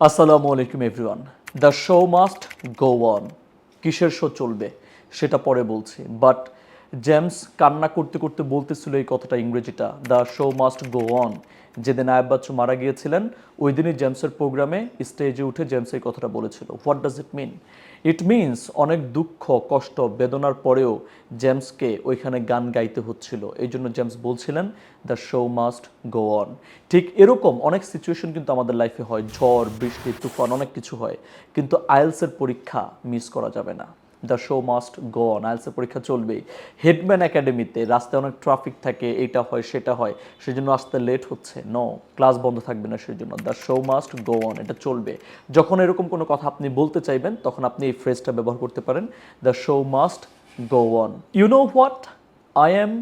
আসসালামু আলাইকুম everyone. The show must go on. কিসের শো চলবে সেটা পরে বলছি, বাট জেমস কান্না করতে করতে বলতেছিল এই কথাটা, ইংরেজিটা, the show must go on. যেদিন আয়াব বাচ্চু মারা গিয়েছিলেন ওই দিনই জেমসের প্রোগ্রামে স্টেজে উঠে জেমস এই কথাটা বলেছিল। What does it mean? It means অনেক দুঃখ, কষ্ট, বেদনার পরেও জেমসকে ওইখানে গান গাইতে হচ্ছিল। এই জন্য জেমস বলছিলেন the show must go on. ঠিক এরকম অনেক সিচুয়েশন কিন্তু আমাদের লাইফে হয়, ঝড় বৃষ্টি তুফান অনেক কিছু হয়, কিন্তু আইএলসের পরীক্ষা মিস করা যাবে না। The show must go on. আইএলসের পরীক্ষা চলবেই। হেডম্যান একাডেমিতে রাস্তায় অনেক ট্রাফিক থাকে, এটা হয় সেটা হয়, সেই জন্য আসতে লেট হচ্ছে, নো, ক্লাস বন্ধ থাকবে না, সেই জন্য the show must go on, এটা চলবে। যখন এরকম কোনো কথা আপনি বলতে চাইবেন তখন আপনি এই ফ্রেজটা ব্যবহার করতে পারেন, the show must go on. You know what? I am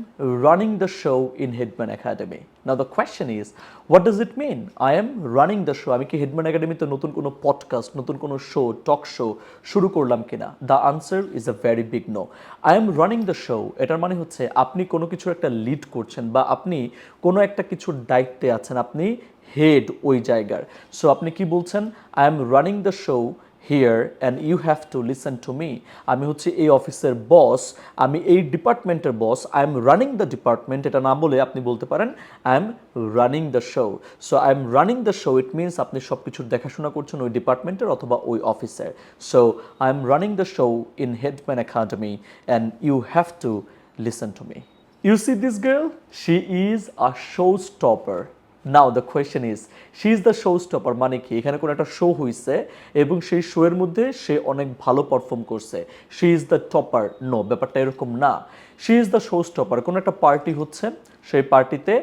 running the show in Hitman Academy. Now the question is, what does it mean? I am running the show. আমি কি Hitman Academy তে নতুন কোনো podcast, নতুন কোনো show, talk show শুরু করলাম কিনা? The answer is a very big no. I am running the show. এটার মানে হচ্ছে আপনি কোনো কিছু একটা লিড করছেন বা আপনি কোনো একটা কিছুর দায়িত্বে আছেন, আপনি হেড ওই জায়গার। সো আপনি কি বলছেন? I am running the show here and you have to listen to me. আমি হচ্ছে এই অফিসের বস, আমি এই ডিপার্টমেন্টের boss, I am running the department. এটা না বলে আপনি বলতে পারেন I am running the show. So I am running the show, it means আপনি সব কিছুর দেখাশোনা করছেন ওই ডিপার্টমেন্টের অথবা ওই অফিসের। So I am running the show in headman academy and you have to listen to me. You see this girl? She is a showstopper. Now the question is, she is the showstopper মানে কি? এখানে কোনো একটা show হয়েছে এবং সেই show এর মধ্যে সে অনেক ভালো পারফর্ম করছে, she is the topper. No, ব্যাপারটা এরকম না। She is the showstopper. কোনো একটা পার্টি হচ্ছে, সেই পার্টিতে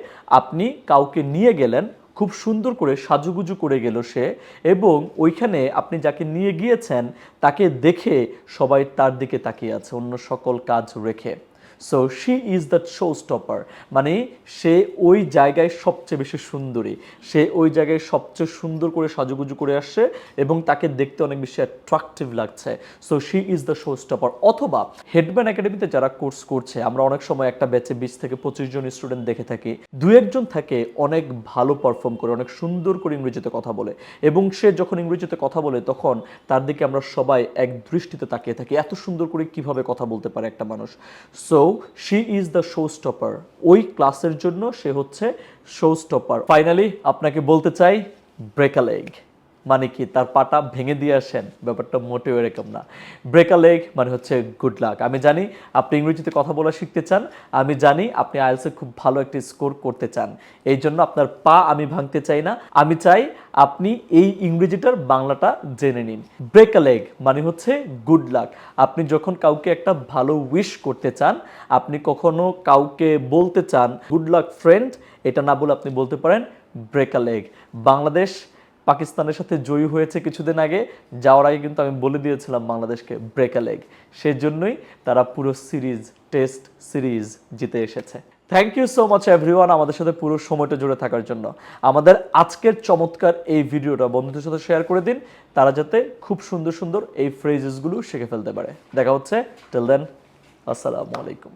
আপনি কাউকে নিয়ে গেলেন, খুব সুন্দর করে সাজুগুজু করে গেল সে, এবং ওইখানে আপনি যাকে নিয়ে গিয়েছেন তাকে দেখে সবাই তার দিকে তাকিয়ে আছে অন্য সকল কাজ রেখে। So she is the showstopper মানে সে ওই জায়গায় সবচেয়ে বেশি সুন্দরী, সে ওই জায়গায় সবচেয়ে সুন্দর করে সাজুগুজু করে আসছে এবং তাকে দেখতে অনেক বেশি অ্যাট্রাকটিভ লাগছে। So she is the show stopper. অথবা হেডম্যান একাডেমিতে যারা কোর্স করছে, আমরা অনেক সময় একটা ব্যাচে 20 থেকে 25 জন স্টুডেন্ট দেখে থাকি, দু একজন থাকে অনেক ভালো পারফর্ম করে, অনেক সুন্দর করে ইংরেজিতে কথা বলে, এবং সে যখন ইংরেজিতে কথা বলে তখন তার দিকে আমরা সবাই এক দৃষ্টিতে তাকিয়ে থাকি, এত সুন্দর করে কিভাবে কথা বলতে পারে একটা মানুষ। So she is the show stopper. ওই ক্লাসের জন্য সে হচ্ছে শো স্টপার। ফাইনালি আপনাকে বলতে চাই, ব্রেক আ লেগ মানে কি? তার পাটা ভেঙে দিয়ে আসেন? ব্যাপারটা মোটেও এরকম না। ব্রেক আ লেগ মানে হচ্ছে গুড লাক। আমি জানি আপনি ইংরেজিতে কথা বলা শিখতে চান, আমি জানি আপনি আইএলটিএসে খুব ভালো একটি স্কোর করতে চান, এই জন্য আপনার পা আমি ভাঙতে চাই না, আমি চাই আপনি এই ইংরেজিটার বাংলাটা জেনে নিন। ব্রেক আ লেগ মানে হচ্ছে গুড লাক। আপনি যখন কাউকে একটা ভালো উইশ করতে চান, আপনি কখনো কাউকে বলতে চান গুড লাক ফ্রেন্ড, এটা না বলে আপনি বলতে পারেন ব্রেক আ লেগ। বাংলাদেশ পাকিস্তানের সাথে জয়ী হয়েছে কিছুদিন আগে, যাওয়ার আগে কিন্তু আমি বলে দিয়েছিলাম বাংলাদেশকে ব্রেক আ লেগ, সেজন্যই তারা পুরো সিরিজ, টেস্ট সিরিজ জিতে এসেছে। Thank you so much everyone আমাদের সাথে পুরো সময়টা জুড়ে থাকার জন্য। আমাদের আজকের চমৎকার এই ভিডিওটা বন্ধুদের সাথে শেয়ার করে দিন, তারা যাতে খুব সুন্দর সুন্দর এই ফ্রেজেসগুলো শিখে ফেলতে পারে। দেখা হচ্ছে, টিল দেন, আসসালামু আলাইকুম।